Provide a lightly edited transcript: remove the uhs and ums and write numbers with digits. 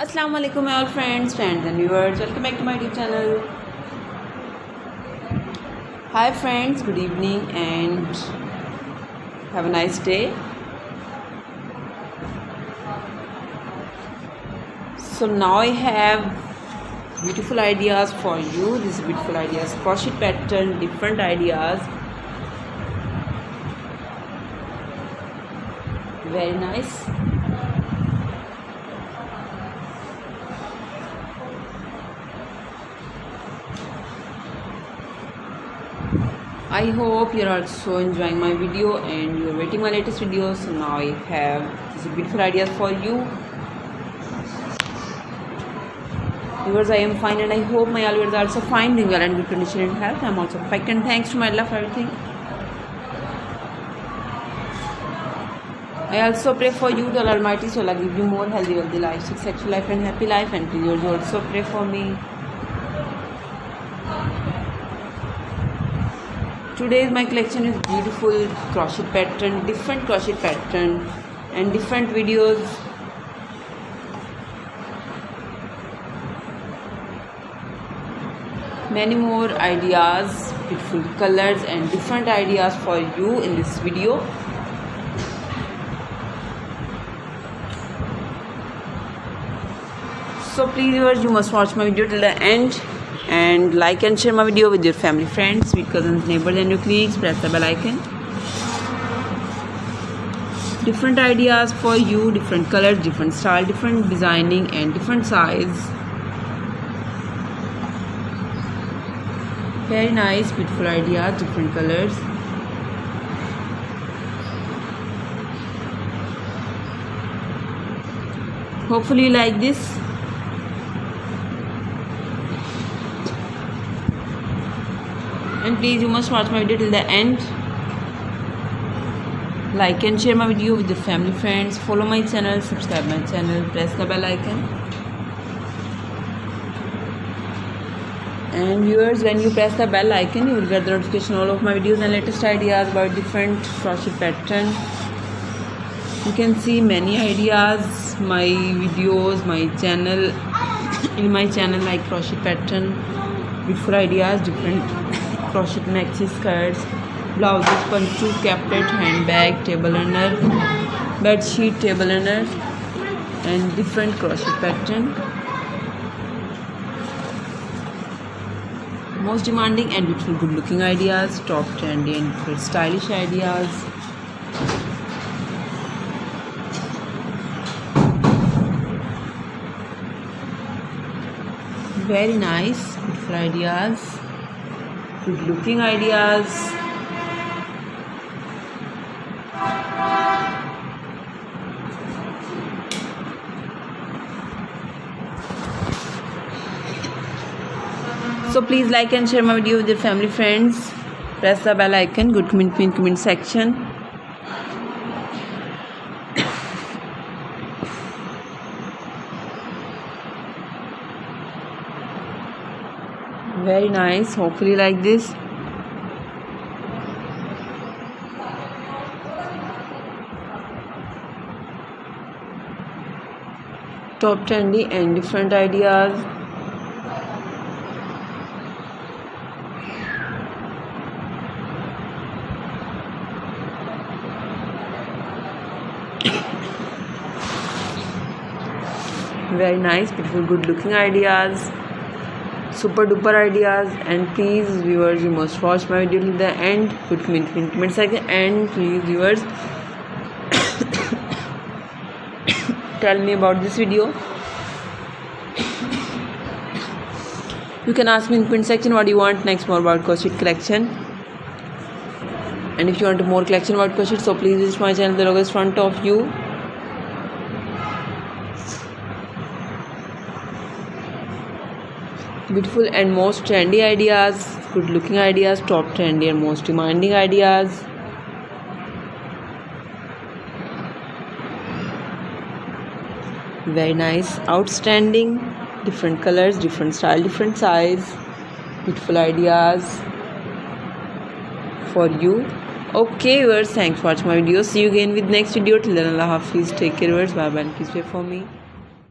Assalamu alaikum all friends and viewers, welcome back to my YouTube channel. Hi friends, good evening and have a nice day. So now I have beautiful ideas for you. These beautiful ideas, crochet pattern, different ideas, very nice. I hope you're also enjoying my video and you're waiting my latest videos. So now I have these beautiful ideas for you. Viewers, I am fine and I hope my all viewers are also fine, doing well and good condition and health. I'm also perfect and thanks to my Allah for everything. I also pray for you, the Almighty, so Allah give you more healthy life, successful life and happy life, and please you also pray for me. Today's my collection is beautiful crochet pattern, different crochet pattern and different videos. Many more ideas, beautiful colors and different ideas for you in this video. So please viewers, you must watch my video till the end and like and share my video with your family, friends, sweet cousins, neighbors and your colleagues. Press the bell icon. Different ideas for you, different colors, different style, different designing and different size. Very nice, beautiful ideas, different colors. Hopefully you like this. And please you must watch my video till the end. Like and share my video with your family, friends. Follow my channel, subscribe my channel, press the bell icon. And viewers, when you press the bell icon, you will get the notification all of my videos and latest ideas about different crochet pattern. You can see many ideas, my videos, my channel, in my channel, like crochet pattern, beautiful ideas, different crochet maxi skirts, blouses, pantsu, caplet, handbag, table runner, bed sheet, table runner, and different crochet pattern. Most demanding and beautiful, good looking ideas, top trendy and very stylish ideas. Very nice, beautiful ideas, good looking ideas. So please like and share my video with your family, friends. Press the bell icon, good comment in comment section. Very nice, hopefully like this. Top trendy and different ideas. Very nice, beautiful, good looking ideas, super duper ideas. And please viewers, you must watch my video till the end. Put comment section. And please viewers, tell me about this video. You can ask me in comment section what you want next more about crochet collection. And if you want more collection about crochet, so please visit my channel, the logo is front of you. Beautiful and most trendy ideas, good looking ideas, top trendy and most demanding ideas. Very nice, outstanding, different colors, different style, different size, beautiful ideas for you. Okay viewers, thanks for watching my video. See you again with next video. Till then, Allah Hafiz, take care viewers, bye bye and please pray for me.